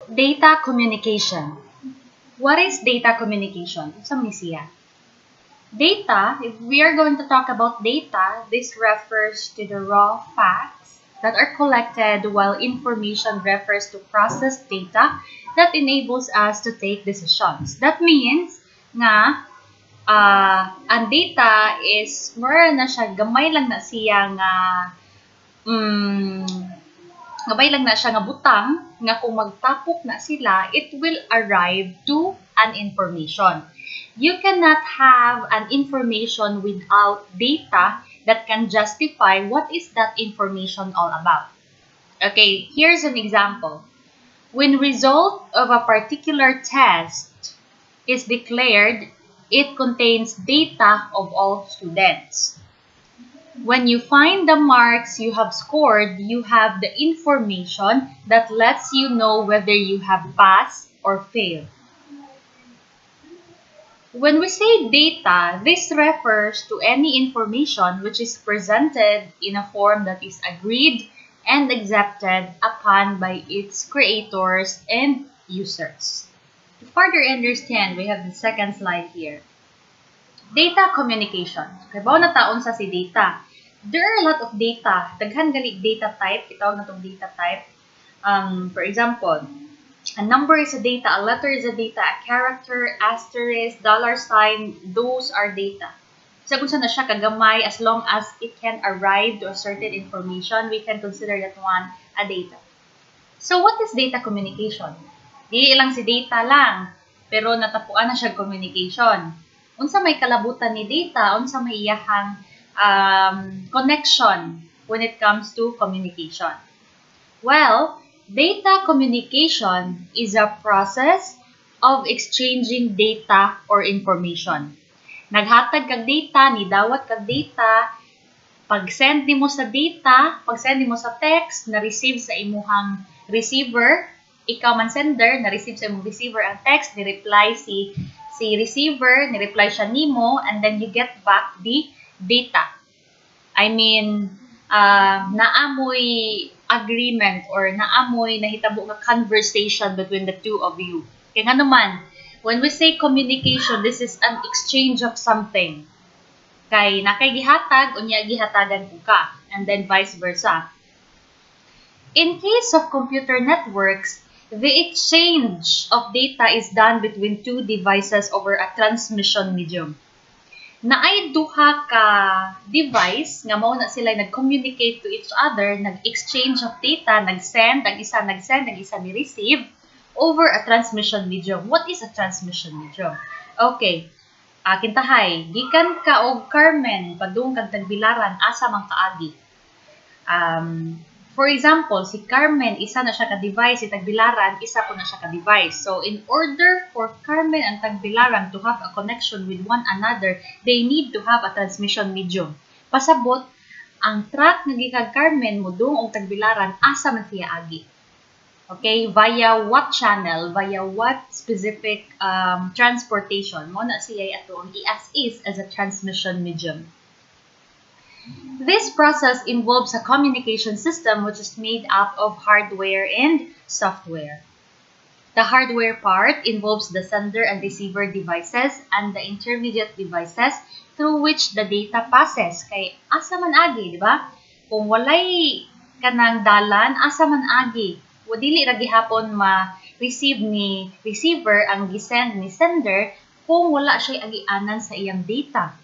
Data communication. What is data communication? Sa siya? Data, if we are going to talk about data, this refers to the raw facts that are collected, while information refers to processed data that enables us to take decisions. That means nga ang data is more na siya gamay lang na siya nga gabay lang na siya nga butang nga kung magtapok na sila, it will arrive to an information. You cannot have an information without data that can justify what is that information all about. Okay, here's an example. When result of a particular test is declared, it contains data of all students. When you find the marks you have scored, you have the information that lets you know whether you have passed or failed. When we say data, this refers to any information which is presented in a form that is agreed and accepted upon by its creators and users. To further understand, we have the second slide here. Data communication. Kaya ba na taon sa si data? There are a lot of data. Daghan gali data type. Itawag na itong data type. For example, a number is a data, a letter is a data, a character, asterisk, dollar sign, those are data. So kung saan na siya kagamay, as long as it can arrive to a certain information, we can consider that one a data. So what is data communication? Dili lang si data lang, pero natapuan na siya communication. Unsa may kalabutan ni data, unsa may iyahang connection when it comes to communication. Well, data communication is a process of exchanging data or information. Naghatag kag data, nidawat kag data, pag-send nimo sa data, pag-send nimo sa text, na-receive sa imuhang receiver, ikaw man sender, na-receive sa imong receiver ang text, ni-reply si receiver, ni-reply siya nimo, and then you get back the data. I mean, naamoy agreement or naamoy nahitabo nga conversation between the two of you. Kaya nga naman, when we say communication, this is an exchange of something. Kay nakay gihatag, unya gihatagan ko ka, and then vice versa. In case of computer networks, the exchange of data is done between two devices over a transmission medium. Naay duha ka device nga mao na sila nag-communicate to each other, nag-exchange of data, nag-send, ang isa ni-receive over a transmission medium. What is a transmission medium? Okay. Kintahay, gikan ka og Carmen padung kag Tagbilaran asa man kaagi. For example, si Carmen, isa na siya ka-device, si Tagbilaran, isa ko na siya ka-device. So, in order for Carmen and Tagbilaran to have a connection with one another, they need to have a transmission medium. Pasabot, ang track nga gikag Carmen mo dong og Tagbilaran, asa man siya agi. Okay, via what channel, via what specific transportation, mo na siya ato ang i-as-is as a transmission medium. This process involves a communication system which is made up of hardware and software. The hardware part involves the sender and receiver devices and the intermediate devices through which the data passes. Kay asa man agi, di ba? Kung walay kanang dalan, asa man agi. O dili ra gihapon ma-receive ni receiver ang gisend ni sender kung wala siya agianan sa iyang data.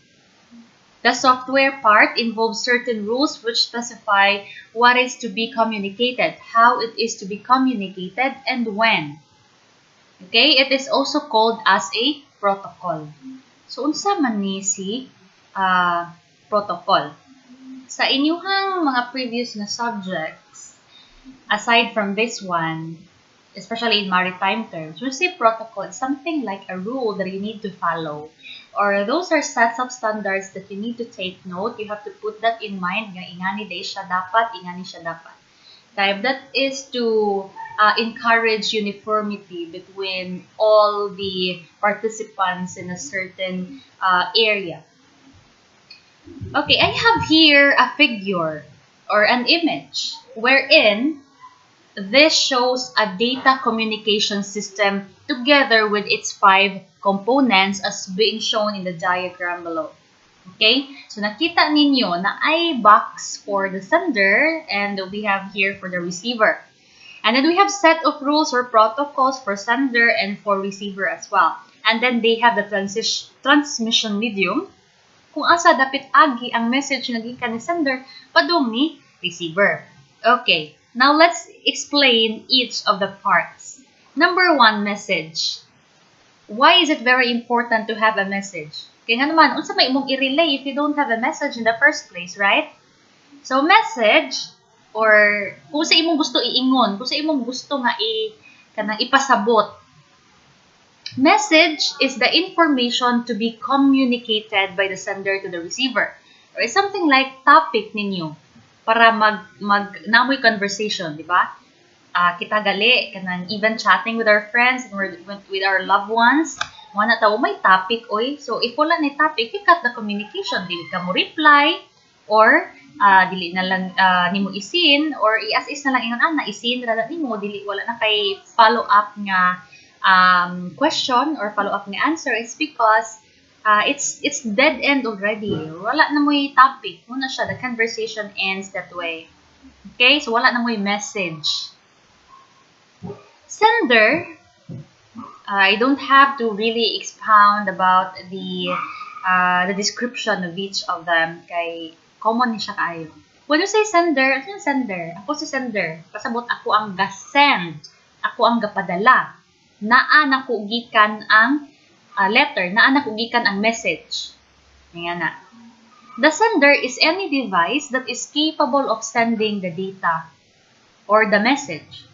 The software part involves certain rules which specify what is to be communicated, how it is to be communicated, and when. Okay, it is also called as a protocol. So, unsa man ni si protocol? Sa inyuhang mga previous na subjects, aside from this one, especially in maritime terms, we say protocol is something like a rule that you need to follow. Or those are sets of standards that you need to take note. You have to put that in mind. Nga ingani day siya dapat, ingani siya dapat. Type that is to encourage uniformity between all the participants in a certain area. Okay, I have here a figure or an image wherein This shows a data communication system together with its 5 components as being shown in the diagram below. Okay, so nakita ninyo na ay box for the sender and we have here for the receiver. And then we have set of rules or protocols for sender and for receiver as well. And then they have the transmission medium kung asa dapit agi ang message na gikan ni sender padung ni receiver. Okay, now let's explain each of the parts. Number 1, message. Why is it very important to have a message? Kaya nga naman, unsa may imong i-relay if you don't have a message in the first place, right? So, message, or kung sa imong gusto iingon, kung sa imong gusto nga kanang ipasabot. Message is the information to be communicated by the sender to the receiver. Or it's something like topic ninyo para namoy conversation, di ba? Kita gali, kanang even chatting with our friends and with our loved ones. Wala tawo may topic, oy. So, if wala na topic, you cut the communication. Dili ka mo reply, or dili na lang nimo isin, or i-as-is na lang ingon, na-isin, rala nimo, dili, wala na kay follow-up nga question or follow-up nga answer. It's because it's dead end already. Wala na mo yung topic. Muna siya, the conversation ends that way. Okay? So, wala na mo yung message. Sender, I don't have to really expound about the description of each of them kay common ni siya kaayo. When you say sender, ano yung sender? Ako si sender. Pasabot ako ang ga-send. Ako ang gapadala. Naa nakugikan ang letter. Naa nakugikan ang message. Ngayon na. The sender is any device that is capable of sending the data or the message.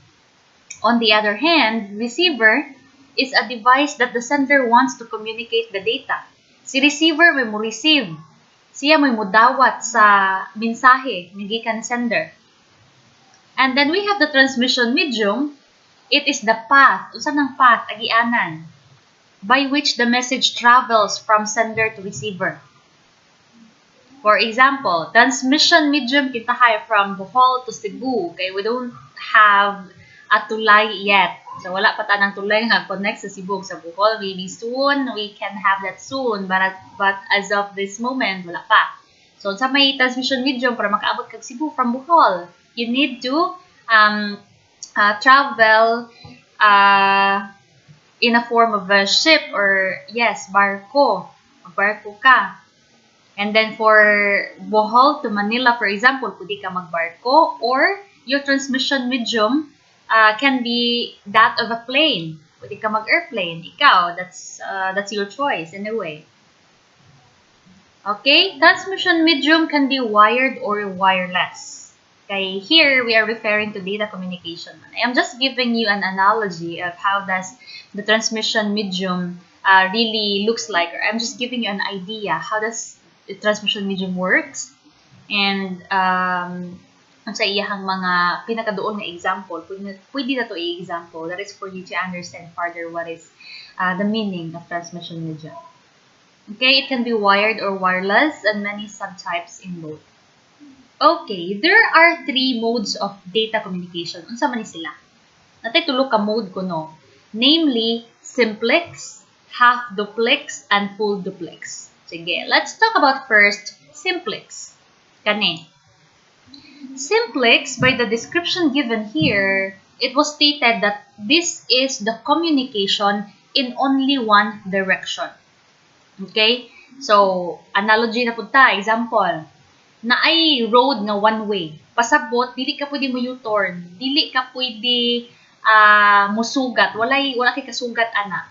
On the other hand, receiver is a device that the sender wants to communicate the data. Si receiver may mo receive. Siya may mudawat sa mensahe ng gikan sender. And then we have the transmission medium. It is the path, usa ng path, agianan, by which the message travels from sender to receiver. For example, transmission medium kita hay from Bohol to Cebu. Okay, we don't have a tulay yet. So, wala pa tanang tulay nga connect sa Cebu sa Bohol. Maybe soon, we can have that soon. But as of this moment, wala pa. So, sa may transmission medium para makaabot kag Cebu from Bohol, you need to travel in a form of a ship or, yes, barko. Magbarko ka. And then for Bohol to Manila, for example, pwede ka magbarko or your transmission medium can be that of a plane. Pwede ka mag-airplane. Ikaw, that's your choice anyway. Okay, transmission medium can be wired or wireless. Okay, here we are referring to data communication. I'm just giving you an analogy of how does the transmission medium really looks like. Or I'm just giving you an idea how does the transmission medium works. And sa iyahang mga pinakadoon na example, pwede na to i-example. That is for you to understand further what is the meaning of transmission medium. Okay, it can be wired or wireless and many subtypes in both. Okay, there are 3 modes of data communication. Unsa man ni sila? Natay tulo ka mode ko no. Namely, simplex, half duplex, and full duplex. Sige, let's talk about first simplex. Kani. Simplex, by the description given here, it was stated that this is the communication in only one direction. Okay? So, analogy na punta. Example, na ay road nga one way. Pasabot, dili ka pwede mo U-turn. Dili ka pwede musugat. Wala kay kasugat, ana.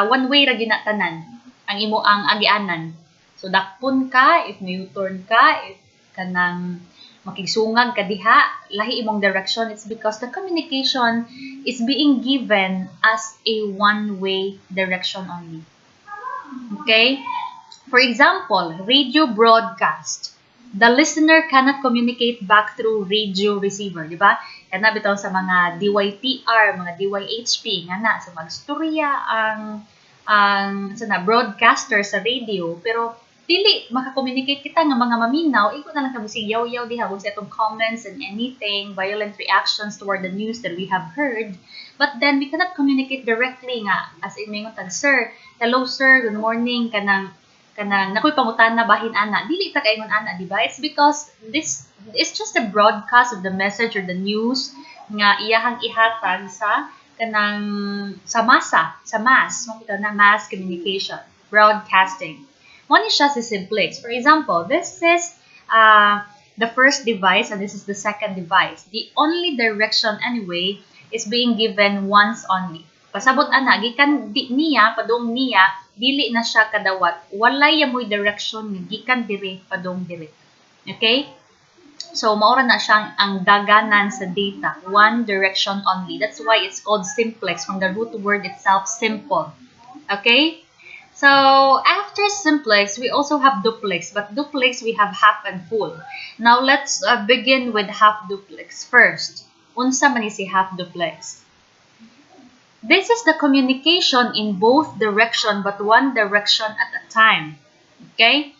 One way ra ginatanan ang imo ang agianan. So, dakpon ka, if may U-turn ka, if kanang makigsungag ka diha, lahi imong direction, it's because the communication is being given as a one-way direction only. Okay? For example, radio broadcast. The listener cannot communicate back through radio receiver, di ba? Kana bitaw sa mga DYTR, mga DYHP, nga na, sa magstorya ang broadcaster sa radio, pero dili maka-communicate kita nga mga maminaw, iko na lang kami si yaw-yaw diha kung sa itong comments and anything, violent reactions toward the news that we have heard. But then, we cannot communicate directly nga, as in may ngutan, sir, hello sir, good morning, kanang nakoy pangutan na bahin ana. Dili ta kaingon ana, di ba? It's because this is just a broadcast of the message or the news nga iyahang ihatag sa mass, makita na mass communication, broadcasting. One is just a simplex. For example, this is the first device and this is the second device. The only direction anyway is being given once only. Pasabot ana, gikan niya, padong niya, dili na siya kadawat. Walay yamoy direction nga gikan dire, padong dire. Okay? So, maura na siyang ang daganan sa data. One direction only. That's why it's called simplex from the root word itself, simple. Okay? So, after simplex, we also have duplex. But duplex, we have half and full. Now, let's begin with half duplex first. Unsa man si half duplex? This is the communication in both direction but one direction at a time. Okay?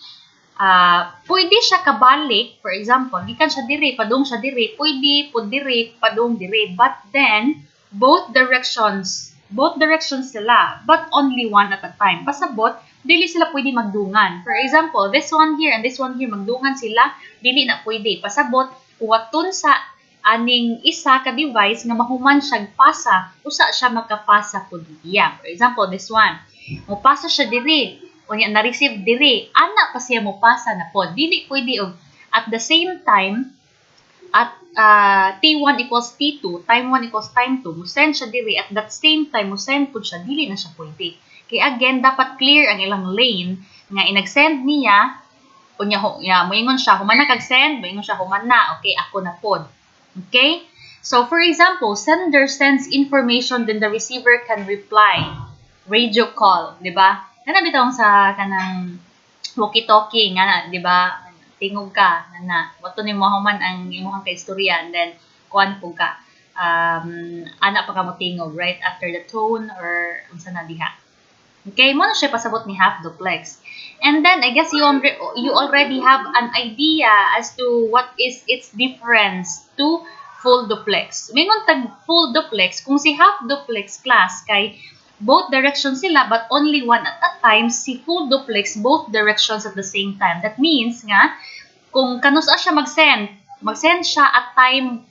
Pwede siya kabalik, for example, gikan siya dire, padung siya dire, pwede po dire, padung dire, but then, both directions sila, but only one at a time. Pasabot, dili sila pwede magdungan. For example, this one here and this one here, magdungan sila, dili na pwede. Pasabot, kuwaton sa aning isa ka device nga mahuman siya pasa, usa siya makapasa po diya. For example, this one, mupasa siya dire, o niya na-receive dire, ana pa siya mo pasa na po. Dili pwede og at the same time, at T1 equals T2, time 1 equals time 2, mo-send siya dire, at that same time, mo-send po siya, dili na siya pwede. Kaya again, dapat clear ang ilang lane, nga inag-send niya, o niya, moingon siya, humana kag-send, moingon siya, humana, okay, ako na po. Okay? So, for example, sender sends information, then the receiver can reply. Radio call, di ba? Kana bitong sa kanang walkie-talkie nga, di ba? Tingog ka na wato ni mo human ang imong kaistorya and then kuan pug ka. Ana pa ka mo tingog right after the tone or unsa na diha. Okay, mo na siya pasabot ni half duplex. And then I guess you already have an idea as to what is its difference to full duplex. Mingon tag full duplex kung si half duplex class kay both directions sila but only one at a time, si full duplex both directions at the same time. That means nga kung kanusa siya mag-send siya at time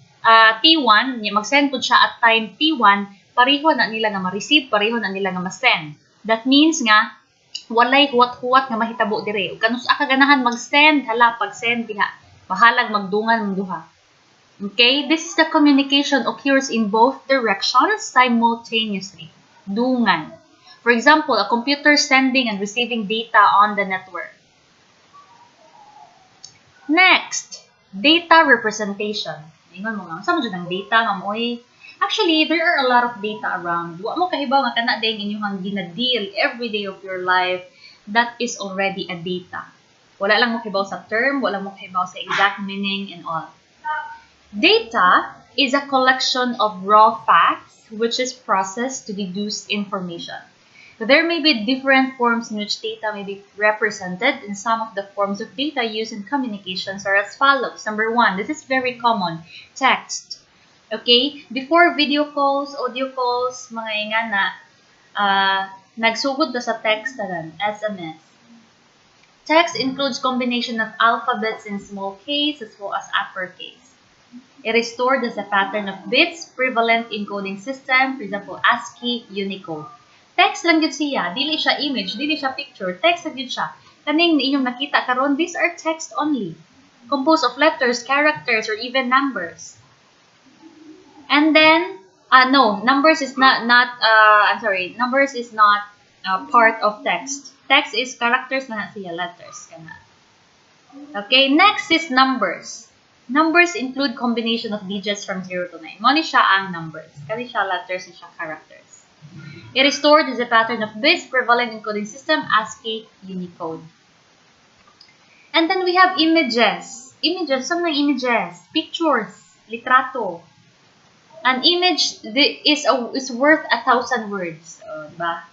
T1, mag-send po siya at time T1, pareho na nila nga ma-receive, pareho na nila nga ma-send. That means nga walay huwat-huwat nga mahitabo dire. Ug kanusa ka ganahan mag-send, hala pag-send diha, bahalag magdungan mong duha. Okay, this is the communication occurs in both directions simultaneously. Dungan. For example, a computer sending and receiving data on the network. Next, data representation. Ingon mo nga, saan mo dyan ang data, mamoy? Actually, there are a lot of data around. Wa mo kahibaw nga kana din inyong gina-deal every day of your life, that is already a data. Wala lang mo kahibaw sa term, wala mo kahibaw sa exact meaning and all. Data is a collection of raw facts which is processed to deduce information. There may be different forms in which data may be represented, and some of the forms of data used in communications are as follows. Number one, this is very common, text. Okay? Before video calls, audio calls, mga ingana, nagsugod na sa text tanan, SMS. Text includes combination of alphabets in small case as well as uppercase. It is stored as a pattern of bits, prevalent encoding system, for example, ASCII, Unicode. Text lang yun siya, dili siya image, dili siya picture, text lang yun siya. Kaning inyong nakita karon, these are text only, composed of letters, characters, or even numbers. And then, numbers is not part of text. Text is characters na siya, letters. Okay, next is numbers. Numbers include combination of digits from 0 to 9. Mo ni siya ang numbers. Kani siya letters, ni siya characters. It is stored as a pattern of bits, prevalent encoding system, ASCII, Unicode. And then we have images. Images, some ng images, pictures, litrato. An image is worth 1,000 words. Diba?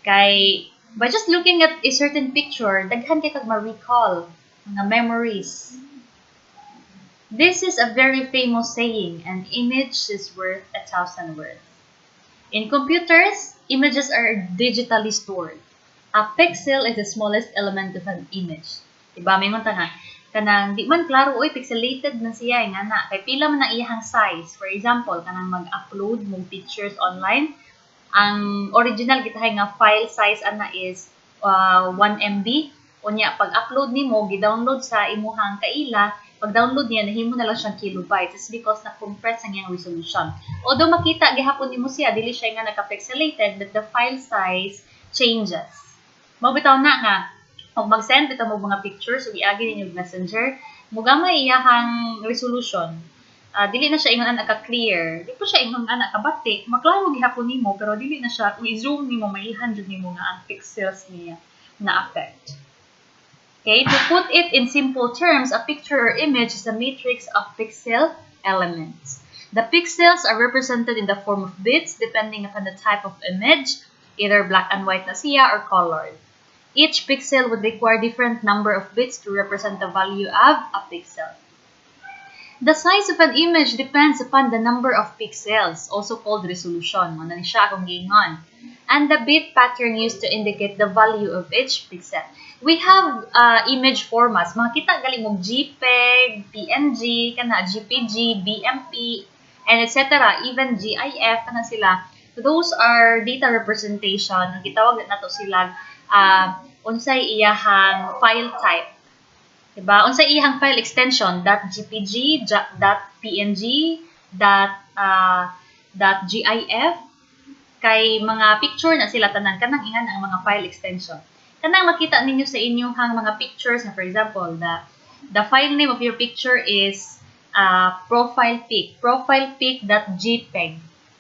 Kay By just looking at a certain picture, daghan kay kag ma-recall mga memories. This is a very famous saying, an image is worth 1,000 words. In computers, images are digitally stored. A pixel is the smallest element of an image. Diba? May mga na, kanang di man klaro, oy, pixelated na siya, nga na. Kay pila man na iyang size. For example, kanang mag-upload mong pictures online, ang original gitahay nga file size ana is 1 MB. Unya, pag-upload nimo, gi-download sa imuhang kaila, pag-download niya, nahimo na lang siyang kilobytes. It's because na-compress ang iyang resolution. Although makita, gihapon nimo siya, dili siya nga naka-pixelated, but the file size changes. Mabitaw na nga, kung mag-send bitaw mo mga pictures, o iagi ninyo messenger, mugamay iyahang resolution. Dili na siya ingon ana ka-clear. Di po siya ingon ana kabati. Maklaro gihapon nimo pero dili na siya kung i-zoom nimo maihandod nimo nga ang pixels niya na affect. Okay, to put it in simple terms, a picture or image is a matrix of pixel elements. The pixels are represented in the form of bits depending upon the type of image, either black and white na siya or colored. Each pixel would require different number of bits to represent the value of a pixel. The size of an image depends upon the number of pixels, also called resolution, muna ni siya akong giingon, and the bit pattern used to indicate the value of each pixel. We have image formats. Makita galing mo JPEG, PNG, kana JPG, BMP, and etc. Even GIF, kana sila. Those are data representation. Gitawag nato sila unsay iyahang file type. Diba? Unsay iyang file extension, .gpg, .png, .gif, kay mga picture na sila tanan, kanang ingan ang mga file extension. Kanang makita ninyo sa inyong mga pictures, na for example, the file name of your picture is profile pic.jpeg,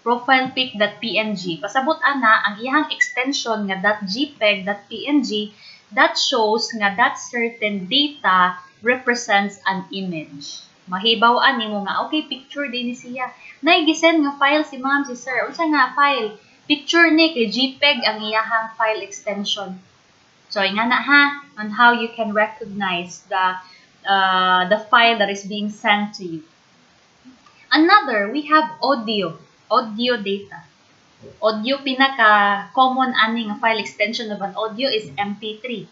profile pic.png. Pasabot ana, ang iyang extension nga .jpeg.png, that shows nga that certain data represents an image. Mahibawaan nimo nga, okay, picture din ni siya. Naigisend nga file si ma'am, si sir. Unsa nga file? Picture ni, kay JPEG ang iyahang file extension. So, nga na ha, on how you can recognize the file that is being sent to you. Another, we have audio data. Audio, pinaka-common ani nga file extension of an audio is MP3.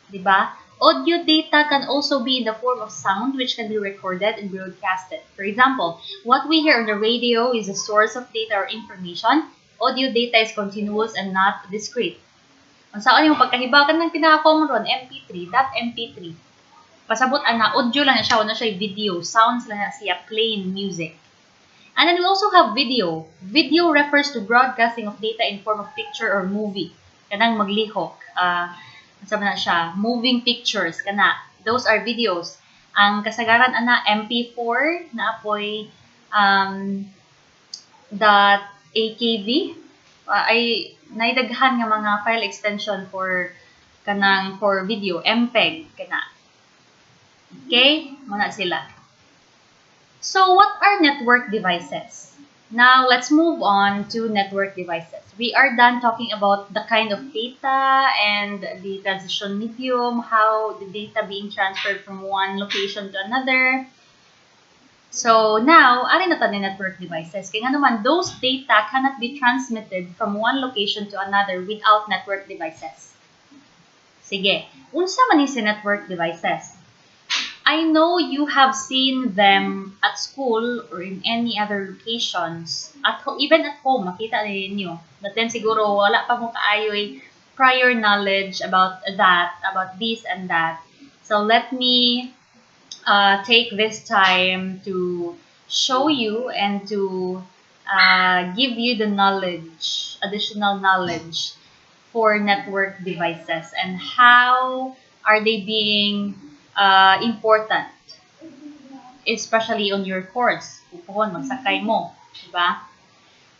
Diba? Audio data can also be in the form of sound which can be recorded and broadcasted. For example, what we hear on the radio is a source of data or information. Audio data is continuous and not discrete. Ang saan yung pagkahibakan ng pinaka-common ron, MP3, .mp3. Pasabot ana, audio lang siya, wala siya video. Sounds lang siya, plain music. And then we also have video. Video refers to broadcasting of data in form of picture or movie. Kanang maglihok. Sabi na siya, moving pictures. Kana. Those are videos. Ang kasagaran ana, MP4 na apoy .akv ay naidaghan nga mga file extension for video. MPEG. Kana. Okay? Muna sila. So, what are network devices? Now, let's move on to network devices. We are done talking about the kind of data and the transition medium, how the data being transferred from one location to another. So, now, ari na tayo network devices. Kaya nga naman, those data cannot be transmitted from one location to another without network devices. Sige, unsa man ni si network devices? I know you have seen them at school or in any other locations. Even at home, makita ninyo. But then siguro wala pa mo kaayoy prior knowledge about that, about this and that. So let me take this time to show you and to give you the knowledge, additional knowledge for network devices and how are they being important, especially on your course. Pupuhon, magsakay mo. Diba?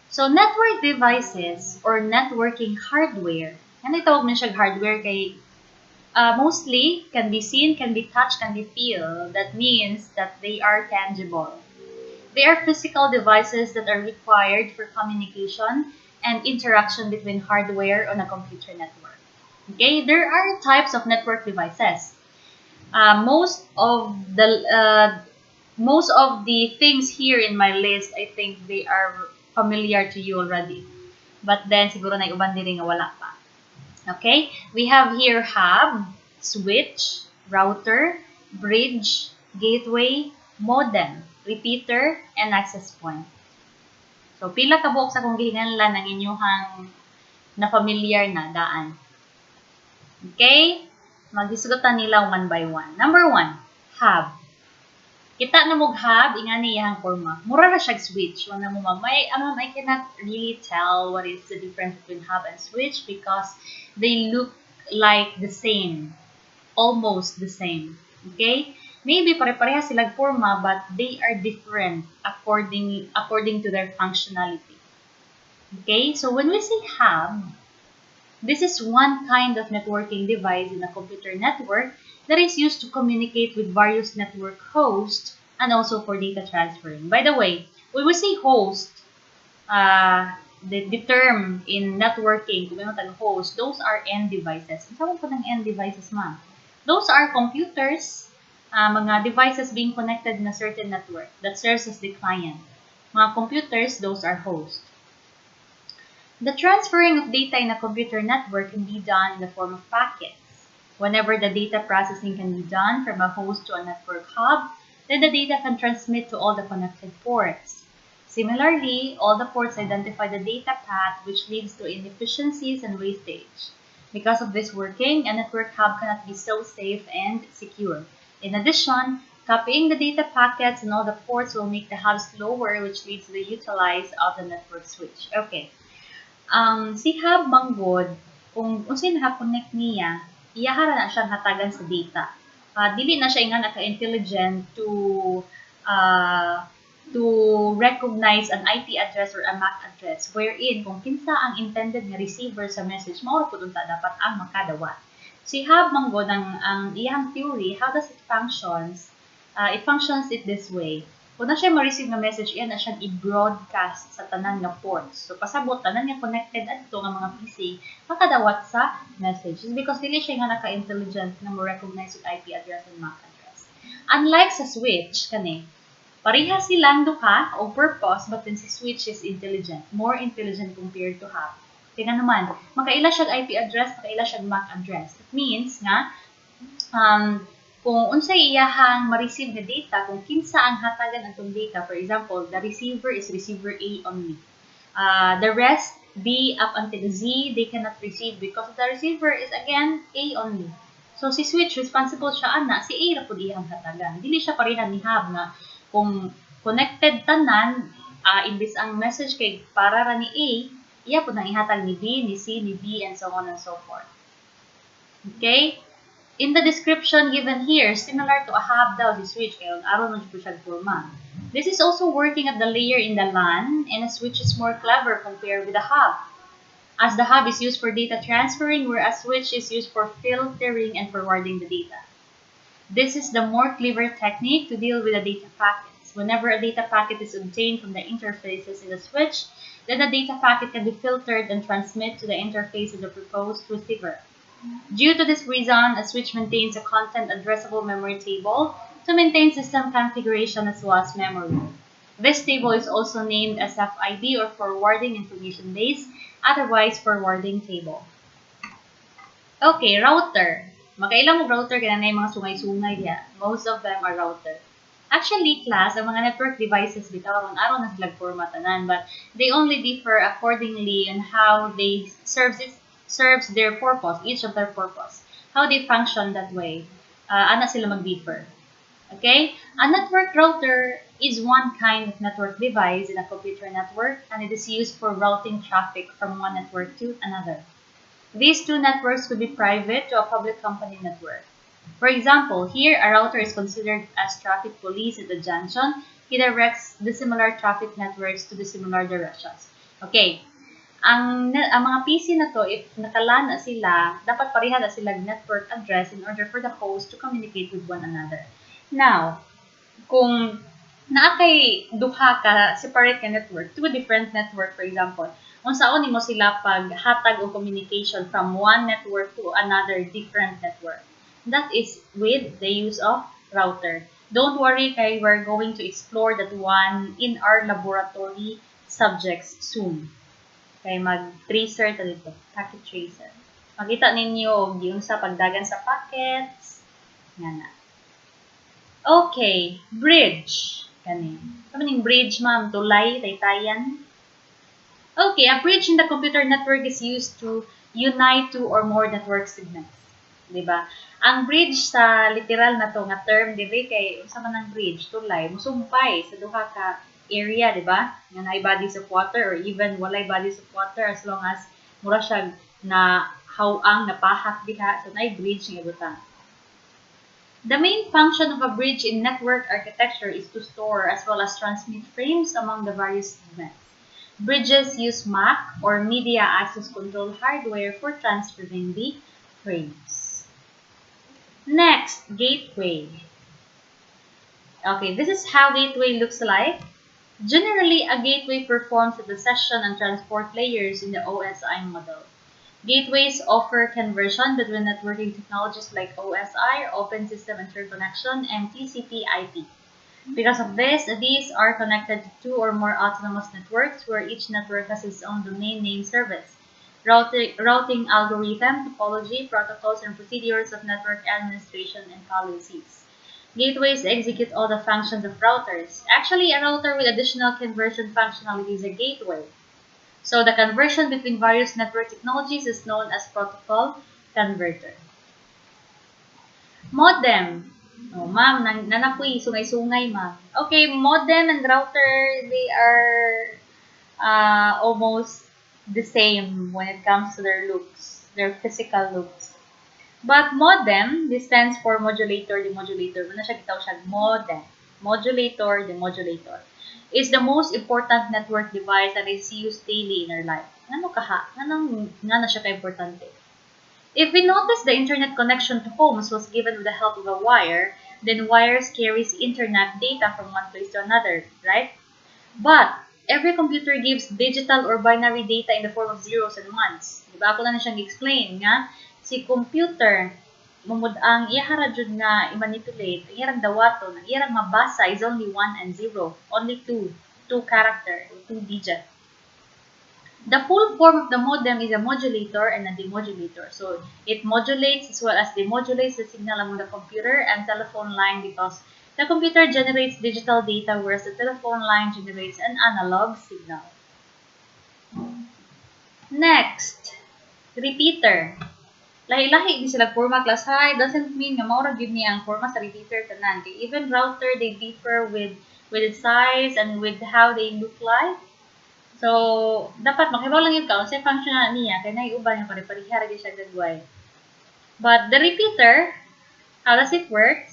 So, network devices or networking hardware, yan itawag mo siya hardware kay mostly can be seen, can be touched, can be feel. That means that they are tangible. They are physical devices that are required for communication and interaction between hardware on a computer network. Okay, there are types of network devices. Most of the things here in my list, I think they are familiar to you already. But then siguro na uban diri nga wala pa. Okay? We have here hub, switch, router, bridge, gateway, modem, repeater, and access point. So pila ka buok sa kung gihinganlan ang inyuhang na familiar na daan. Okay? Magdiskutan nila one by one. Number 1, hub. Kita na mong hub, ingani iyang forma. Mura na siya switch. Wala mo I cannot really tell what is the difference between hub and switch because they look like the same. Almost the same. Okay? Maybe pare-pareha silang forma but they are different according to their functionality. Okay? So when we say hub, this is one kind of networking device in a computer network that is used to communicate with various network hosts and also for data transferring. By the way, when we say host, the term in networking, kung may host, those are end devices. Ang tawag po ng end devices, ma'am? Those are computers, mga devices being connected in a certain network that serves as the client. Mga computers, those are hosts. The transferring of data in a computer network can be done in the form of packets. Whenever the data processing can be done from a host to a network hub, then the data can transmit to all the connected ports. Similarly, all the ports identify the data path, which leads to inefficiencies and wastage. Because of this working, a network hub cannot be so safe and secure. In addition, copying the data packets in all the ports will make the hub slower, which leads to the utilize of the network switch. Okay. Si hub manggod, kung unsay naka-connect niya, iyahara na siyang hatagan sa data. Dili na siya nga naka-intelligent to recognize an IP address or a MAC address, wherein kung kinsa ang intended nga receiver sa message, mao po unta dapat ang makadawat. Si hub manggod ang iyang theory, how does it functions? It functions this way. Kung na siya ma-receive na message, iyan na siyang i-broadcast sa tanan nga ports. So, pasabot, tanan nga connected adto nga mga PC, makadawat sa message. It's because dili siya nga naka-intelligent na mo-recognize yung IP address and MAC address. Unlike sa switch, kani, pareha silang duha o purpose, but then si switch is intelligent. More intelligent compared to hub. Kaya naman, makaila siya IP address, makaila siya MAC address. It means nga, kung unsay iyahang ma-receive na data, kung kinsa ang hatagan atong data, for example, the receiver is receiver A only. The rest, B up until Z, they cannot receive because the receiver is again A only. So si switch, responsible siya ana, si A ra pud iyang hatagan. Dili siya pareha ni hub na kung connected tanan, imbis ang message kay para ra ni A, iya pud nang ihatag ni B, ni C, ni B, and so on and so forth. Okay? In the description given here, similar to a hub daw si switch, kaya aron man siya forma. This is also working at the layer in the LAN, and a switch is more clever compared with a hub. As the hub is used for data transferring, whereas switch is used for filtering and forwarding the data. This is the more clever technique to deal with the data packets. Whenever a data packet is obtained from the interfaces in the switch, then the data packet can be filtered and transmit to the interface of the proposed receiver. Due to this reason, a switch maintains a content addressable memory table to maintain system configuration as well as memory. This table is also named as FID or Forwarding Information Base, otherwise Forwarding Table. Okay, router. Makailang mo router kaya na yung mga sungay-sungay diya. Most of them are router. Actually, class, ang mga network devices bitaw ang araw na silang formatanan, but they only differ accordingly on how they serves their purpose, each of their purpose. How they function that way. Ana sila mag-differ. Okay? A network router is one kind of network device in a computer network, and it is used for routing traffic from one network to another. These two networks could be private to a public company network. For example, here a router is considered as traffic police at the junction. He directs the similar traffic networks to the similar directions. Okay. Ang mga PC na to, if nakalana sila, dapat pareha na sila network address in order for the host to communicate with one another. Now, kung naakay duha ka separate ka network, two different network, for example, Unsaon nimo sila paghatag og communication from one network to another different network. That is with the use of router. Don't worry, kay we're going to explore that one in our laboratory subjects soon. Kay mag-tracer ta dito, packet tracer. Makita ninyo yung sa pagdagan sa packets. Nga na. Okay, bridge. Kani. Ano ning bridge, ma'am? Tulay, taytayan. Okay, a bridge in the computer network is used to unite two or more network segments. Diba? Ang bridge sa literal na to nga term dili kay unsa man ang bridge, tulay, musumpay sa duha ka area, diba? Nga naay bodies of water or even walay bodies of water as long as mura siya na hawang napahak diha, so naay bridge nga butang. The main function of a bridge in network architecture is to store as well as transmit frames among the various segments. Bridges use MAC or Media Access Control hardware for transferring the frames. Next, gateway. Okay, this is how gateway looks like. Generally, a gateway performs at the session and transport layers in the OSI model. Gateways offer conversion between networking technologies like OSI, Open System Interconnection, and TCP/IP. Because of this, these are connected to two or more autonomous networks where each network has its own domain name service, routing algorithm, topology, protocols, and procedures of network administration and policies. Gateways execute all the functions of routers. Actually, a router with additional conversion functionality is a gateway. So the conversion between various network technologies is known as protocol converter. Modem. Oh, ma'am, nanapoy, sungay-sungay, ma'am. Okay, modem and router, they are almost the same when it comes to their looks, their physical looks. But modem, this stands for modulator, demodulator. Muna siya gitaw siya, modem. Modulator, demodulator. Is the most important network device that is used daily in our life. Ano kaha? Nga na siya ka-importante? If we notice the internet connection to homes was given with the help of a wire, then wires carries internet data from one place to another, right? But every computer gives digital or binary data in the form of zeros and ones. Diba? Ako na siyang explain nga, si computer, ang iyahara jud nga i-manipulate, iyarang dawaton, ang iyarang mabasa is only 1 and 0. Only two character, 2 digit. The full form of the modem is a modulator and a demodulator. So, it modulates as well as demodulates the signal among the computer and telephone line because the computer generates digital data whereas the telephone line generates an analog signal. Next, repeater. Lahi-lahi din sila forma class high doesn't mean nga maura gyud niya ang forma sa repeater tanan. Kay even router they differ with its size and with how they look like. So dapat makibaw lang yun ka unsay function na niya kay nay uban yung pare-pareha ra gyud siya gagway. But the repeater, how does it work?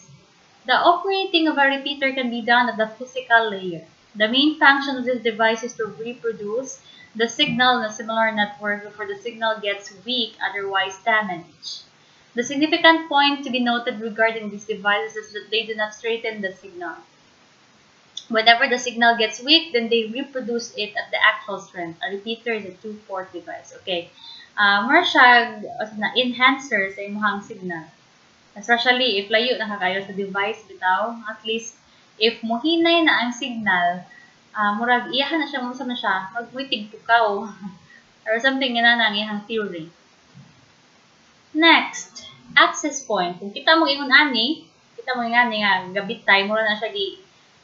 The operating of a repeater can be done at the physical layer. The main function of this device is to reproduce the signal in a similar network before the signal gets weak, otherwise damaged. The significant point to be noted regarding these devices is that they do not straighten the signal. Whenever the signal gets weak, then they reproduce it at the actual strength. A repeater is a two-port device. Okay. More siya na enhancer sa imong signal. Especially if layo na kakayo sa device bitaw, at least if mohinay na ang signal, murag iyahan na siya, musa na siya, magwitig pukaw. Or something nga na ang iyang theory. Next, access point. Kung kita mo ingon ani, kita mo nga gabit tayo, mura na siya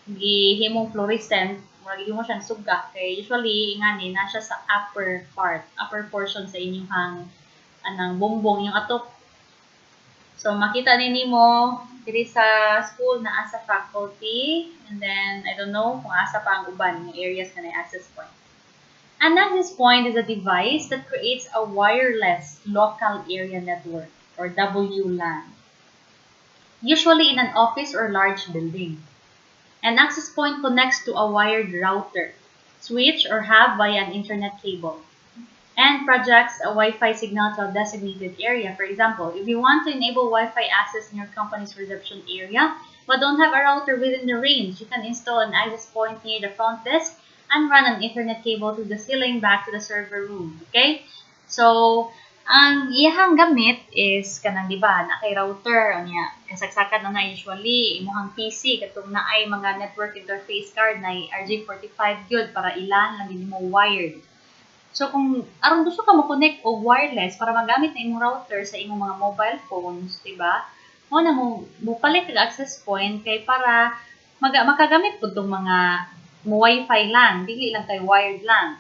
gihimong fluorescent, mura gihimo siyang suga. Kay usually ingani na siya sa upper portion sa inyong anang bumbong yung atok. So makita ni mo diri sa school na asa faculty, and then I don't know kung asa pa ang uban ng areas na access point. An access point is a device that creates a wireless local area network or WLAN, usually in an office or large building. An access point connects to a wired router, switch, or hub via an internet cable, and projects a Wi-Fi signal to a designated area. For example, if you want to enable Wi-Fi access in your company's reception area, but don't have a router within the range, you can install an access point near the front desk and run an Ethernet cable through the ceiling back to the server room. Okay? So, ang iyahang gamit is kanang di ba na kay router unya kasagsakan na usually imuhang PC katong naay mga network interface card na RJ45 gyud para ilan lang din mo wired. So kung aron gusto ka mo connect og wireless para magamit na imong router sa imong mga mobile phones, di ba? Mo na mo palit og access point kay para makagamit pud tong mga mo wifi lang, dili lang kay wired lang.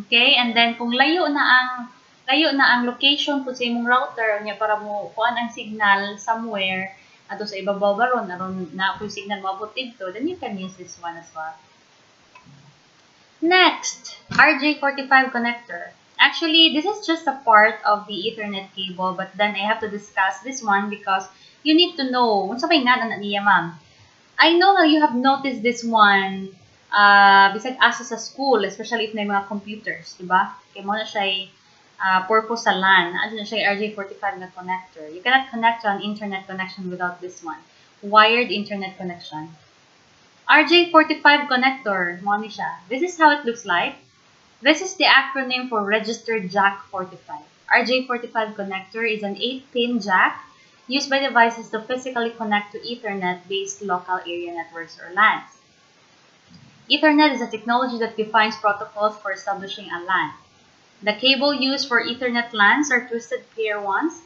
Okay? And then kung layo na ang location po sa imong router niya para mo kuan ang signal somewhere ato sa ibabaw baron aron na ang signal maabot dito, then you can use this one as well. Next, RJ45 connector. Actually, this is just a part of the Ethernet cable, but then I have to discuss this one because you need to know unsa may nga na niya, ma'am. I know you have noticed this one bisag asa sa school, especially if may mga computers, di ba? Kaya mo na siya purpose sa LAN. Ano na siya RJ45 na connector. You cannot connect to an internet connection without this one. Wired internet connection. RJ45 connector, mo ni siya. This is how it looks like. This is the acronym for registered jack 45. RJ45 connector is an 8-pin jack used by devices to physically connect to Ethernet-based local area networks or LANs. Ethernet is a technology that defines protocols for establishing a LAN. The cable used for Ethernet LANs are twisted pair ones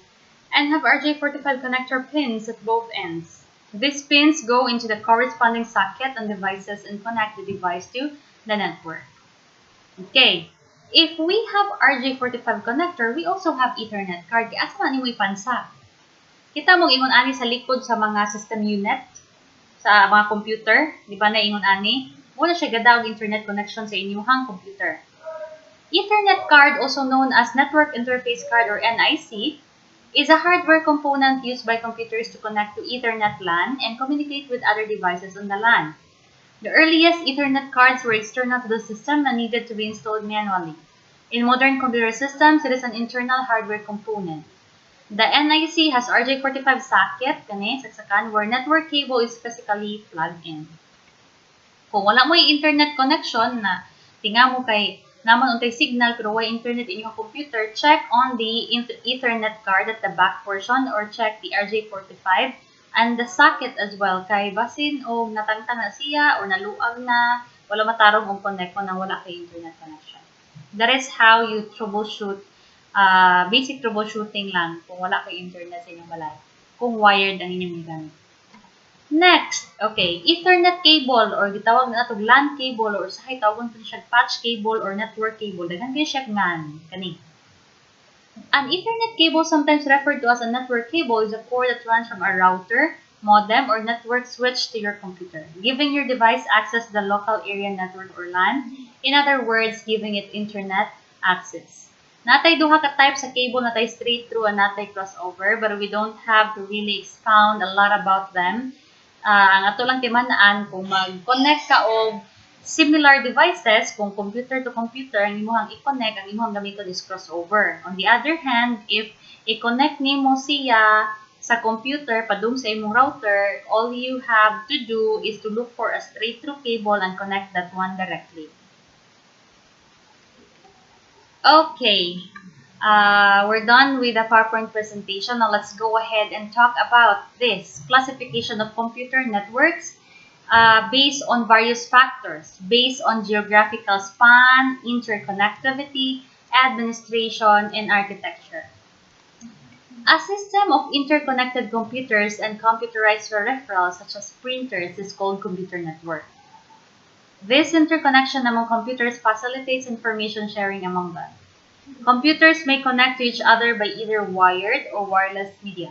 and have RJ45 connector pins at both ends. These pins go into the corresponding socket on devices and connect the device to the network. Okay, if we have RJ45 connector, we also have Ethernet card. Kaya asa man mo ipansa? Kita mo ingon ani sa likod sa mga system unit, sa mga computer, di ba na ingon ani? Muna siya gadaog internet connection sa inyong computer. Ethernet card, also known as Network Interface Card or NIC, is a hardware component used by computers to connect to Ethernet LAN and communicate with other devices on the LAN. The earliest Ethernet cards were external to the system and needed to be installed manually. In modern computer systems, it is an internal hardware component. The NIC has RJ45 socket, saksakan, where network cable is physically plugged in. Kung wala mo yung internet connection na tinga mo kay naman untay signal pero wala internet in your computer, check on the Ethernet card at the back portion or check the RJ45 and the socket as well kay basin o natangtang na siya or naluag na wala matarong og connect mo nang wala kay internet connection. That is how you troubleshoot, basic troubleshooting lang kung wala kay internet sa inyong balay. Kung wired ang inyong gamit. Next, okay, Ethernet cable or gitawag na natog LAN cable or sa tawag po siya patch cable or network cable. Daghan kayo siya ngan, kani. An Ethernet cable, sometimes referred to as a network cable, is a cord that runs from a router, modem, or network switch to your computer, giving your device access to the local area network or LAN. In other words, giving it internet access. Natay duha ka type sa cable, natay straight through and natay crossover, but we don't have to really expound a lot about them. Ang ato lang timanaan kung mag-connect ka og similar devices, kung computer to computer, ang imuhang i-connect, ang imuhang gamiton is crossover. On the other hand, if i-connect nimo siya sa computer padung sa imong router, all you have to do is to look for a straight through cable and connect that one directly. Okay. We're done with the PowerPoint presentation. Now let's go ahead and talk about this classification of computer networks based on various factors, based on geographical span, interconnectivity, administration, and architecture. A system of interconnected computers and computerized peripherals such as printers is called computer network. This interconnection among computers facilitates information sharing among them. Computers may connect to each other by either wired or wireless media.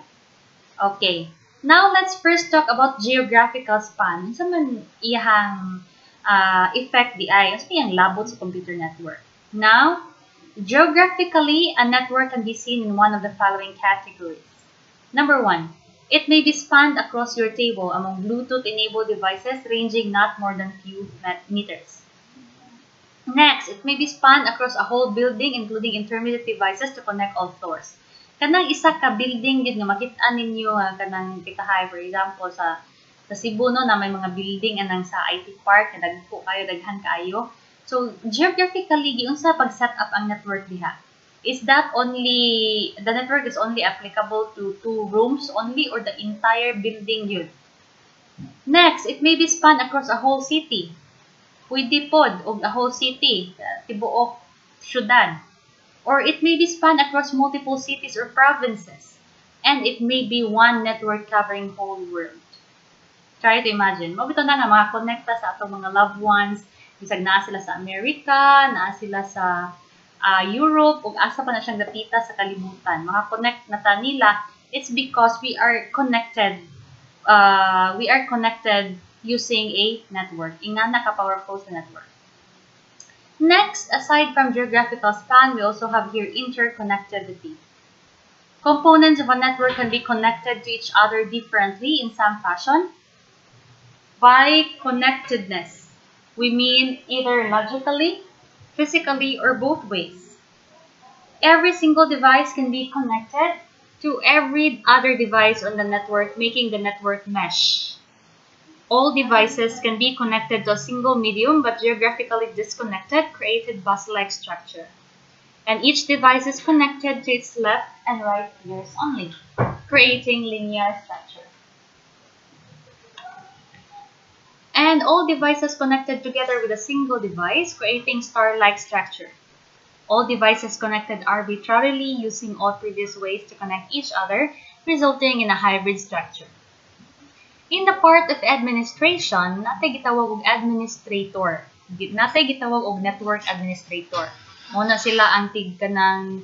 Okay, now let's first talk about geographical span. Sa man iyang effect di ay, sa iyang labot sa computer network. Now, geographically, a network can be seen in one of the following categories. Number 1, it may be spanned across your table among Bluetooth-enabled devices ranging not more than few meters. Next, it may be spanned across a whole building including intermediate devices to connect all floors. Kanang isa ka building gid nga makita ninyo kanang pitahay, for example sa Cebu no na may mga building anang sa IT park na dagko kayo daghan kaayo. So, geographically, giunsa pag-set up ang network diha? Is that only, the network is only applicable to 2 rooms only or the entire building yun? Next, it may be spanned across a whole city. Pwede pod og a whole city, tibuok syudad. Or it may be spanned across multiple cities or provinces. And it may be one network covering whole world. Try to imagine. Mabito na nga mga connecta sa atong mga loved ones. Bisag naa sila sa America, naa sila sa Europe, ug asa pa na siyang dapita sa kalibutan. Mga connect na ta nila, it's because we are connected using a network. Ingana ka powerful sa network. Next, aside from geographical span, we also have here interconnectivity. Components of a network can be connected to each other differently in some fashion. By connectedness, we mean either logically, physically, or both ways. Every single device can be connected to every other device on the network, making the network mesh. All devices can be connected to a single medium but geographically disconnected, created bus-like structure. And each device is connected to its left and right ears only, creating linear structure. And all devices connected together with a single device, creating star-like structure. All devices connected arbitrarily using all previous ways to connect each other, resulting in a hybrid structure. In the part of administration, natay gitawag og administrator. Natay gitawag og network administrator. Muna sila ang kanang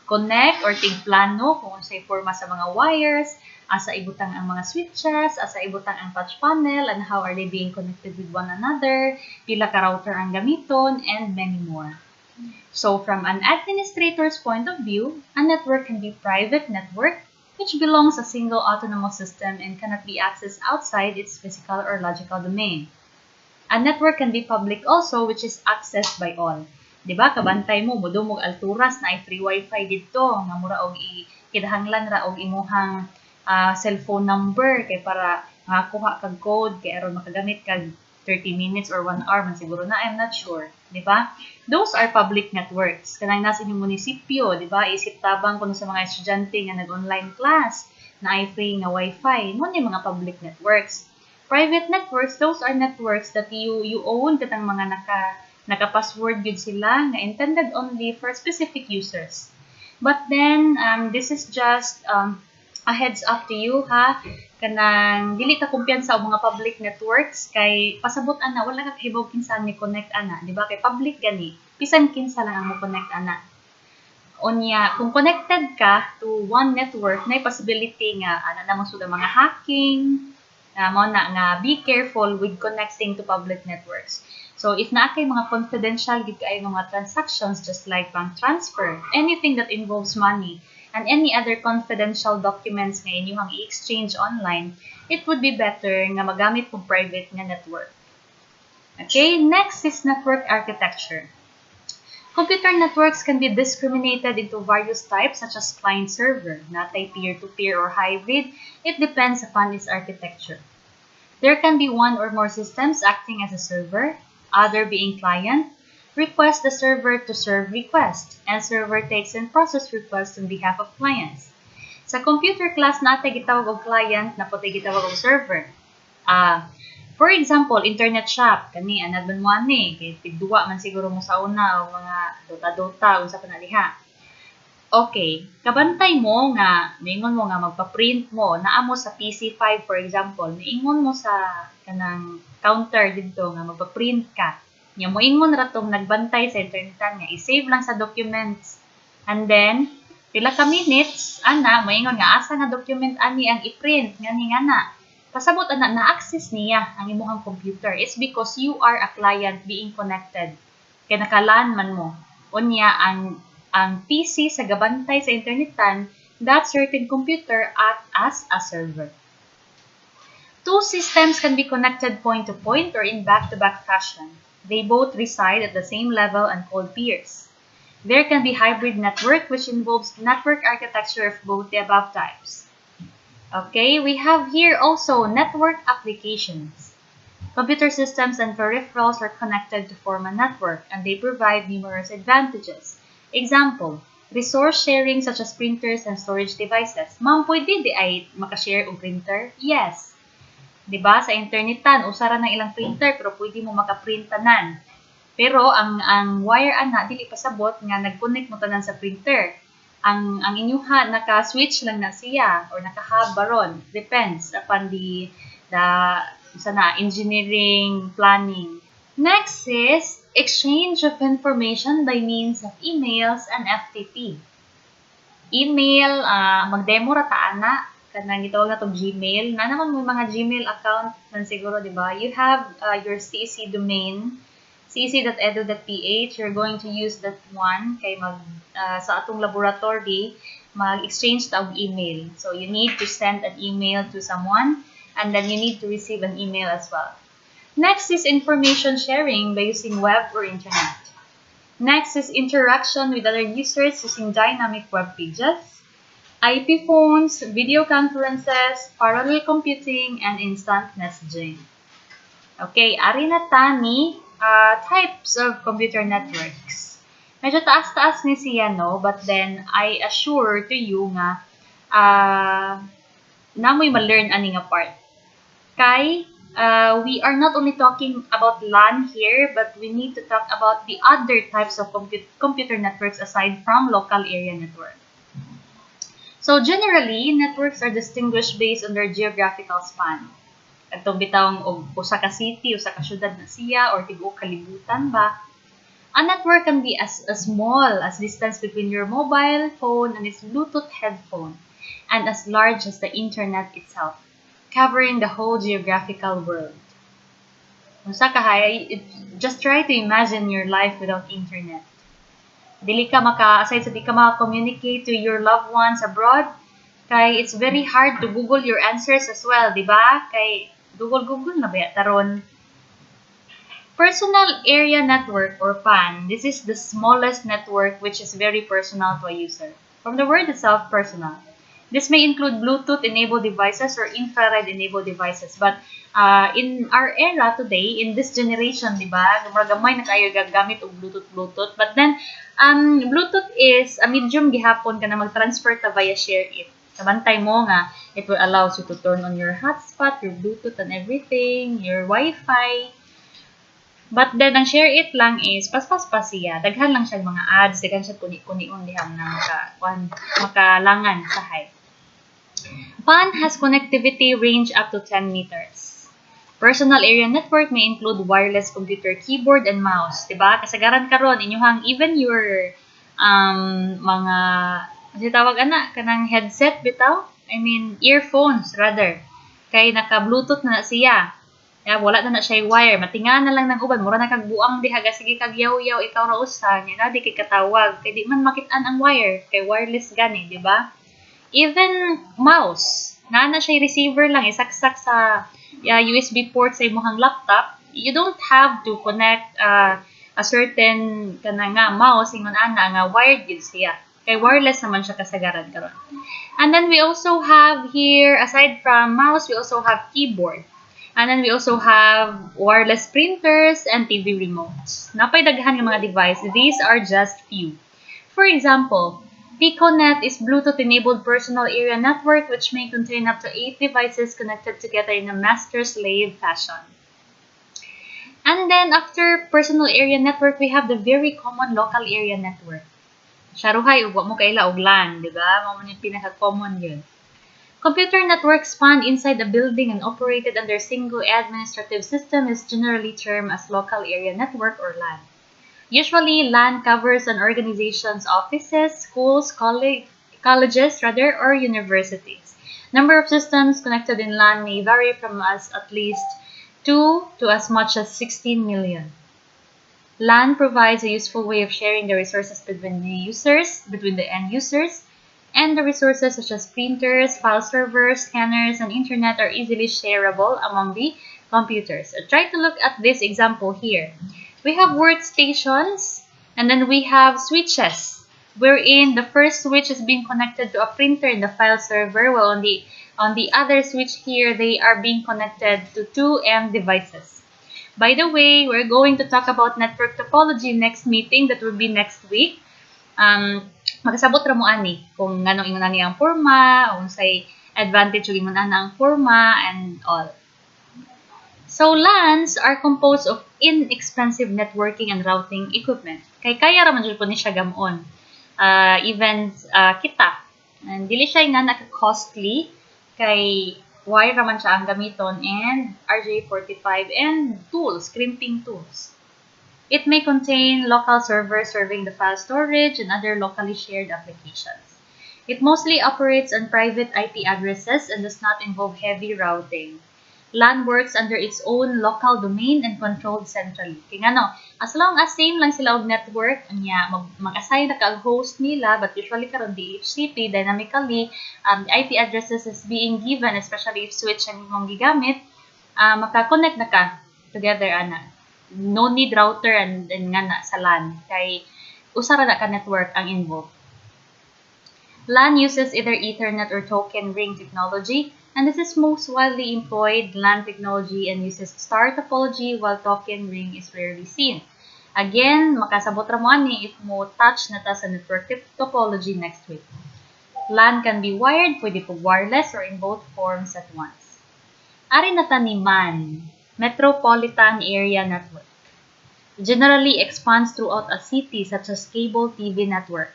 connect or plano kung unsay forma sa mga wires, asa ibutang ang mga switches, asa ibutang ang touch panel, and how are they being connected with one another, pila ka router ang gamiton, and many more. So, from an administrator's point of view, a network can be a private network which belongs to a single autonomous system and cannot be accessed outside its physical or logical domain. A network can be public also, which is accessed by all. Diba, kabantay mo, mudumog alturas na ay free wifi dito, nga mura og ikidahanglan ra og imuhang cellphone number kay para makakuha kag code kay aron makagamit kag 30 minutes or 1 hour man siguro na, I'm not sure, di ba? Those are public networks. Kanang nasa inyong munisipyo, di ba? Isip tabang kuno sa mga estudyante nga nag-online class na ay free nga wifi, mo ni mga public networks. Private networks, those are networks that you own katang mga naka-password gud sila nga intended only for specific users. But then this is just a heads up to you ha, kanang dili ta kumpiyansa og mga public networks kay pasabot ana wala ka kahibaw kinsa ni connect ana, di ba? Kay public gani bisan kinsa lang ang mo connect ana. Onya, kung connected ka to one network, na possibility nga ana namang suda mga hacking, mo na nga be careful with connecting to public networks. So if naa kay mga confidential gid kay mga transactions just like bank transfer, anything that involves money, and any other confidential documents nga inyong i-exchange online, it would be better nga magamit kong private nga network. Okay, next is network architecture. Computer networks can be discriminated into various types such as client-server, natay peer-to-peer or hybrid. It depends upon its architecture. There can be one or more systems acting as a server, other being client. Request the server to serve request, and server takes and process requests on behalf of clients. Sa computer class natay gitawag og client, napotay gitawag og server. For example, internet shop kani anad man mo ani kay tigduwa man siguro mo sa una o mga dota unsa pa na diha. Okay, kabantay mo nga niingon mo nga magpa-print mo naa mo sa PC5 for example, niingon mo sa kanang counter didto nga magpa-print ka. Nya moingon ra tong nagbantay sa internet nga i-save lang sa documents. And then pila ka minutes ana moingon nga asa nga document ani ang i-print ngani ngana. Pasabot ana na-access niya ang imong computer. It's because you are a client being connected. Kay nakalan man mo. Unya ang PC sa gabantay sa internetan, that certain computer act as a server. Two systems can be connected point to point or in back-to-back fashion. They both reside at the same level and called peers. There can be hybrid network, which involves network architecture of both the above types. Okay, we have here also network applications. Computer systems and peripherals are connected to form a network, and they provide numerous advantages. Example, resource sharing such as printers and storage devices. Ma'am, pwede di ay makashare og printer? Yes. Diba? Sa internetan, usara ng ilang printer, pero pwede mo makaprint tanan. Pero ang wire ana dili pasabot nga nag-connect mo tanan sa printer. Ang inyuha naka-switch lang na siya or naka-hub baron. Depends upon the engineering planning. Next is exchange of information by means of emails and FTP. Email, mag-demo ra ta ana kanang gitawag na tong Gmail. Na naman mo mga Gmail account man siguro, di ba? You have your CC domain, cc.edu.ph. You're going to use that one kay sa atong laboratory mag-exchange ta og email. So you need to send an email to someone and then you need to receive an email as well. Next is information sharing by using web or internet. Next is interaction with other users using dynamic web pages, IP phones, video conferences, parallel computing, and instant messaging. Okay, ari na tani types of computer networks. Medyo taas-taas ni siya, no? But then, I assure to you nga, namoy ma-learn ani nga part. Kay, we are not only talking about LAN here, but we need to talk about the other types of computer networks aside from local area network. So, generally, networks are distinguished based on their geographical span. Itong bitawang usa ka city, usa ka syudad na siya, or tibuok kalibutan ba. A network can be as small as distance between your mobile phone and its Bluetooth headphone, and as large as the internet itself, covering the whole geographical world. Usa ka just try to imagine your life without internet. Aside sa di ka maka-communicate to your loved ones abroad, kay it's very hard to Google your answers as well, di ba? Kay Google na ba taron? Personal Area Network or PAN, this is the smallest network which is very personal to a user. From the word itself, personal. This may include Bluetooth-enabled devices or infrared-enabled devices. But in our era today, in this generation, di ba, gamay na kayo gagamit og Bluetooth. But then, Bluetooth is a medium gihapon ka na mag-transfer ta via share it. Sabantay mo nga, it will allow you to turn on your hotspot, your Bluetooth and everything, your Wi-Fi. But then, ang share it lang is, paspas pa siya. Daghan lang siya mga ads, daghan siya kuni-kuni-un dihang na makalangan sa height. PAN has connectivity range up to 10 meters. Personal area network may include wireless computer keyboard and mouse. Diba? Kasagaran karon inyuhang even your mga tawag kanang headset bitaw. I mean, earphones rather. Kay naka-Bluetooth na siya. Kaya wala na siya wire. Matinga na lang ng uban. Mura na kagbuang diha. Sige kag yaw-yaw ikaw ra usa. Nga di kay katawag. Kay di man makitaan ang wire. Kay wireless gani, di ba? Even mouse. Na siya receiver lang. Isaksak sa USB port sa imong laptop. You don't have to connect a certain mouse ingon ana nga wired gid siya. Kay wireless naman siya kasagaran karon. And then we also have here, aside from mouse, we also have keyboard. And then we also have wireless printers and TV remotes. Napay daghan nga mga device. These are just few. For example, Piconet is Bluetooth-enabled personal area network which may contain up to 8 devices connected together in a master-slave fashion. And then after personal area network, we have the very common local area network. Sharuhay, ugwa mo kaila og LAN, di ba? Mao man yung pinaka-common yun. Computer networks spanned inside a building and operated under a single administrative system is generally termed as local area network or LAN. Usually, LAN covers an organization's offices, schools, colleges, or universities. Number of systems connected in LAN may vary from at least 2 to as much as 16 million. LAN provides a useful way of sharing the resources between the end users, and the resources such as printers, file servers, scanners, and internet are easily shareable among the computers. Try to look at this example here. We have workstations, and then we have switches, wherein the first switch is being connected to a printer in the file server, while on the other switch here, they are being connected to two end devices. By the way, we're going to talk about network topology next meeting. That will be next week. Makasabot ra mo ani kung nganong ingon ani ang forma, unsay advantage ug ingon ana ang forma and all. So LANs are composed of inexpensive networking and routing equipment. Kaya ra man jud po ni siya gamon. Even kita. And dili siya na naka-costly kay wire raman siya ang gamiton and RJ45 and tools, crimping tools. It may contain local servers serving the file storage and other locally shared applications. It mostly operates on private IP addresses and does not involve heavy routing. LAN works under its own local domain and controlled centrally. Kaya as long as same lang sila og network, mag-assign na ka host nila, but usually karon DHCP, dynamically, the IP addresses is being given, especially if switch ang imong gigamit, maka-connect na ka together, ana. No need router and nga na sa LAN, kay usara na ka network ang involved. LAN uses either Ethernet or token ring technology, and this is most widely employed LAN technology and uses star topology while token ring is rarely seen. Again, makasabot ra mo ani if mo touch na ta sa network topology next week. LAN can be wired, pwede po wireless or in both forms at once. Ari na ta ni MAN, Metropolitan Area Network. Generally expands throughout a city such as cable TV network.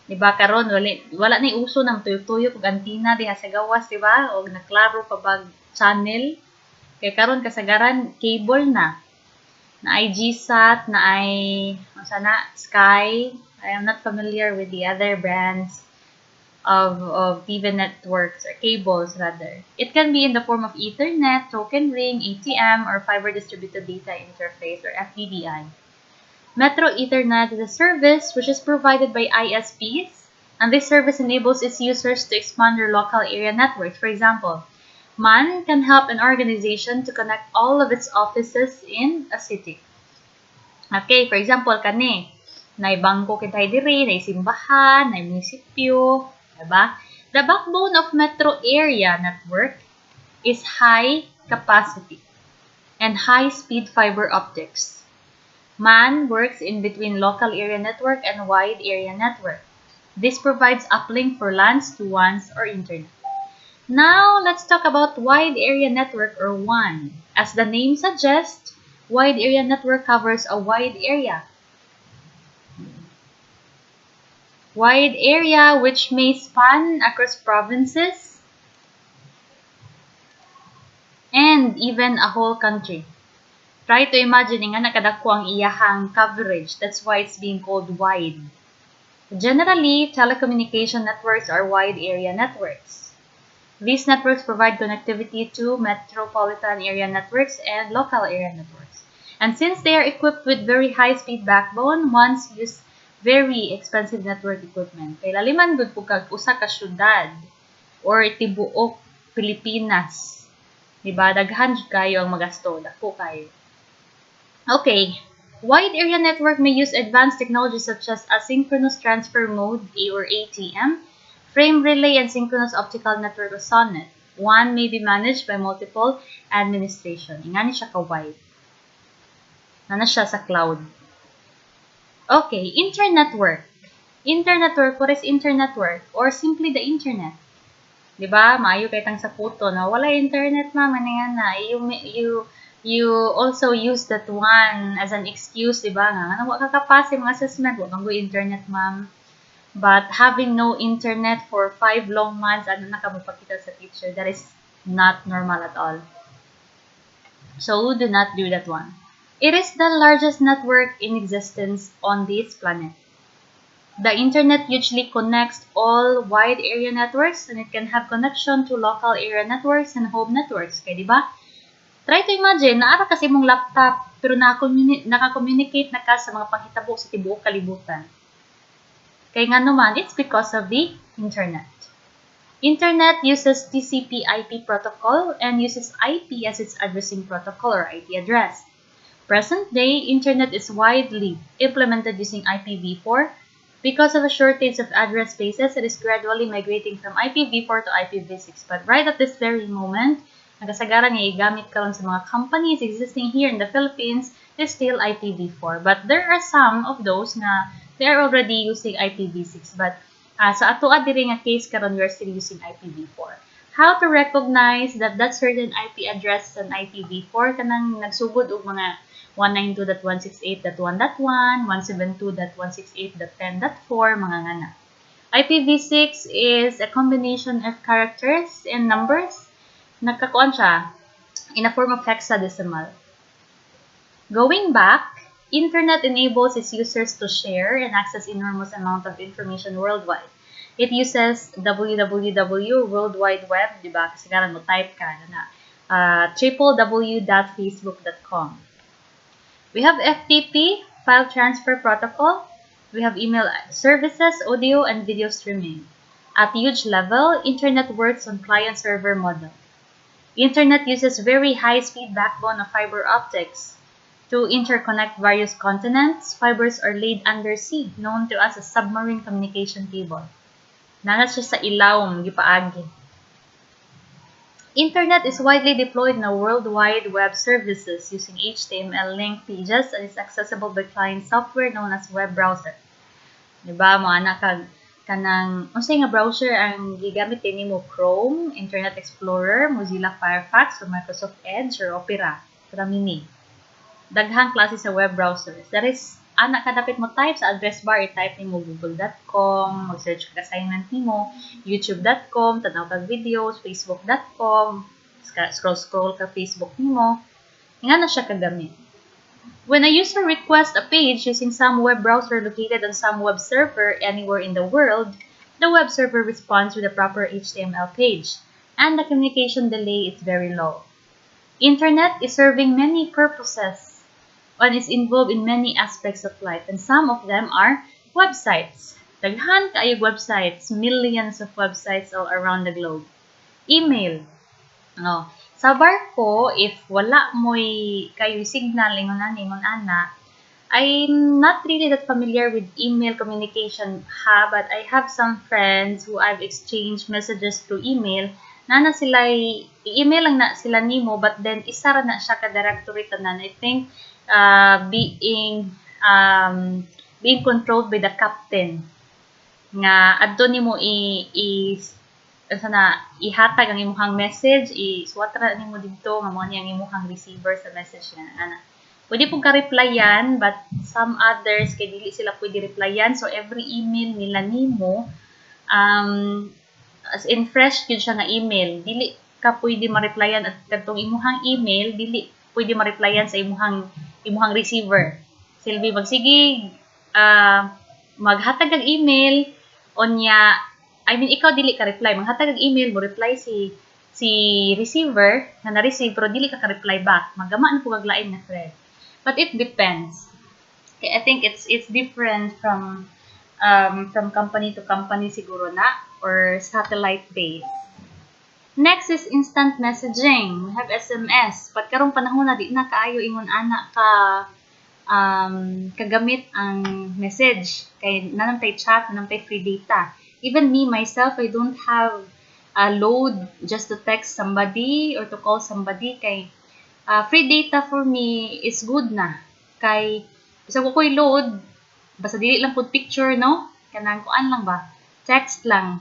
Diba karon wala na uso ng tuyo-tuyo pag antina diha sa gawas, diba? O naklaro pa bag channel. Kaya karon kasagaran cable na. Na ay GSAT, na ay Sky. I am not familiar with the other brands of TV networks or cables rather. It can be in the form of Ethernet, token ring, ATM, or fiber distributed data interface or FDDI. Metro Ethernet is a service which is provided by ISPs, and this service enables its users to expand their local area networks. For example, MAN can help an organization to connect all of its offices in a city. Okay, for example, kani, nay bangko kitay diri, nay simbahan, nay munisipyo, diba? The backbone of metro area network is high capacity and high-speed fiber optics. MAN works in between local area network and wide area network. This provides uplink for LANs to WANs or internet. Now, let's talk about wide area network or WAN. As the name suggests, wide area network covers a wide area. Wide area which may span across provinces and even a whole country. Try to imagine nga nakadako ang iyahang coverage. That's why it's being called wide. Generally, telecommunication networks are wide area networks. These networks provide connectivity to metropolitan area networks and local area networks. And since they are equipped with very high-speed backbone, ones use very expensive network equipment. Kay laliman gud po kag usa ka syudad or tibuok Pilipinas. Diba? Daghan kayo ang magasto. Dako kayo. Okay, wide area network may use advanced technologies such as asynchronous transfer mode or ATM, frame relay, and synchronous optical network or SONET. One may be managed by multiple administration. Ingani siya ka-wide. Nana siya sa cloud. Okay, internetwork. Internetwork, what is internetwork? Or simply the internet. Diba? Maayo kay tang sa puto na wala internet ma'am, na you also use that one as an excuse, diba nga? Wa ka kapase mga assessment, wa kang go internet, ma'am. But having no internet for 5 long months, ano na ka magpakita sa teacher, that is not normal at all. So, do not do that one. It is the largest network in existence on this planet. The internet usually connects all wide area networks, and it can have connection to local area networks and home networks. Kaya, diba? Try to imagine, naara kasi mong laptop, pero naka-communicate na ka sa mga panghitabo sa tibuok kalibutan. Kaya nga naman, it's because of the internet. Internet uses TCP/IP protocol and uses IP as its addressing protocol or IP address. Present day, internet is widely implemented using IPv4. Because of a shortage of address spaces, it is gradually migrating from IPv4 to IPv6. But right at this very moment, nagasagaran nga igamit karon sa mga companies existing here in the Philippines is still IPv4. But there are some of those nga they are already using IPv6. But sa ato diri nga case karon we are still using IPv4. How to recognize that certain IP address is an IPv4 kanang nagsugod og mga 192.168.1.1, 172.168.10.4 mga ngana. IPv6 is a combination of characters and numbers. Nagkakuan siya in a form of hexadecimal. Going back, Internet enables its users to share and access enormous amount of information worldwide. It uses www, World Wide Web, diba? Kasi nga mo type ka na www.facebook.com. We have FTP, File Transfer Protocol. We have email services, audio and video streaming. At huge level, Internet works on client-server model. Internet uses very high-speed backbone of fiber optics. To interconnect various continents, fibers are laid under sea, known to us as submarine communication cable. Nana siya sa ilawom, gipaagi. Internet is widely deployed in a World Wide Web services using HTML link pages and is accessible by client software known as web browser. Diba, mga anak kanang unsay nga browser ang gigamit nimo? Chrome, Internet Explorer, Mozilla Firefox, or Microsoft Edge or Opera Mini. Daghang klase sa web browsers. There is anak ka dapat mo type sa address bar, i-type nimo google.com, mag-search ka assignment nimo, youtube.com, tanaw ka videos, facebook.com, scroll ka Facebook nimo. Nga na siya kagamit. When a user requests a page using some web browser located on some web server anywhere in the world, the web server responds with a proper HTML page, and the communication delay is very low. Internet is serving many purposes and is involved in many aspects of life, and some of them are websites. Daghan kaayong websites, millions of websites all around the globe. Email. Sa barko, if wala mo'y kayo signal, ingon ana, I'm not really that familiar with email communication but I have some friends who I've exchanged messages through email. Nana sila, i-email lang na sila nimo, but then isa ra na siya ka directory tanan. I think being controlled by the captain nga adto nimo ihatag ang imong message, iswatra nimo didto nga mo ni ang imong receiver sa message na ana. Pwede pong ka-replyan, but some others kay dili sila pwede replyan, so every email nila nimo as in fresh gyud siya nga email, dili ka pwede ma-replyan at kadtong imong email dili pwede ma-replyan sa imong receiver. Silbi magsige maghatag ang email onya, I mean ikaw dili ka reply, maghatag ang email mo reply si receiver na na-receive pero dili ka reply back, magama na po kaglain na thread. But it depends. Okay, I think it's different from company to company siguro na, or satellite based. Next is instant messaging. We have SMS. But karong panahon na di na kaayo ingon ana ka kagamit ang message kay nanantay chat, nanantay free data. Even me myself, I don't have a load just to text somebody or to call somebody kay free data for me is good na. Kay bisa ko koy load basta dili lang pud picture no, kanang kuan lang ba, text lang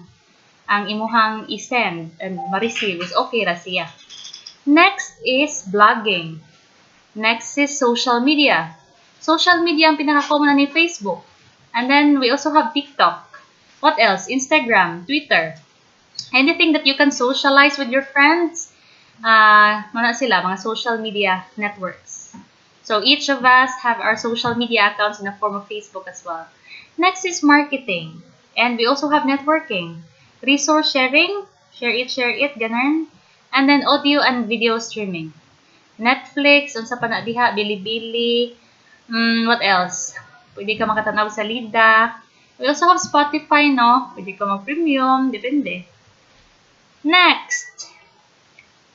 ang imuhang i-send and ma-receive is okay ra siya. Next is blogging. Next is social media. Social media ang pinaka-common ni Facebook. And then we also have TikTok. What else? Instagram, Twitter. Anything that you can socialize with your friends, mana sila, mga social media networks. So each of us have our social media accounts in the form of Facebook as well. Next is marketing. And we also have networking. Resource sharing, share it, ganun. And then audio and video streaming. Netflix, unsa pa na diha, Bilibili, what else? Pwede ka makatanaw sa Lida. We also have Spotify, no? Pwede ka mag-premium, depende. Next.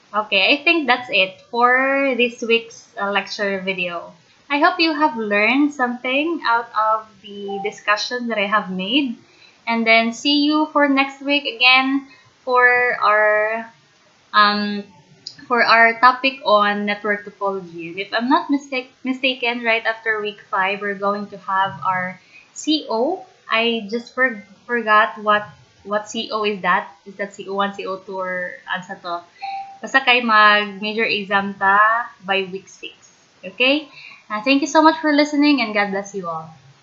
Okay, I think that's it for this week's lecture video. I hope you have learned something out of the discussion that I have made. And then see you for next week again for our for our topic on network topology. And if I'm not mistaken, right after week 5, we're going to have our CO. I just forgot what CO is that. Is that CO1, CO2, or ansa to? Basta kay mag-major exam ta by week 6. Okay? Thank you so much for listening and God bless you all.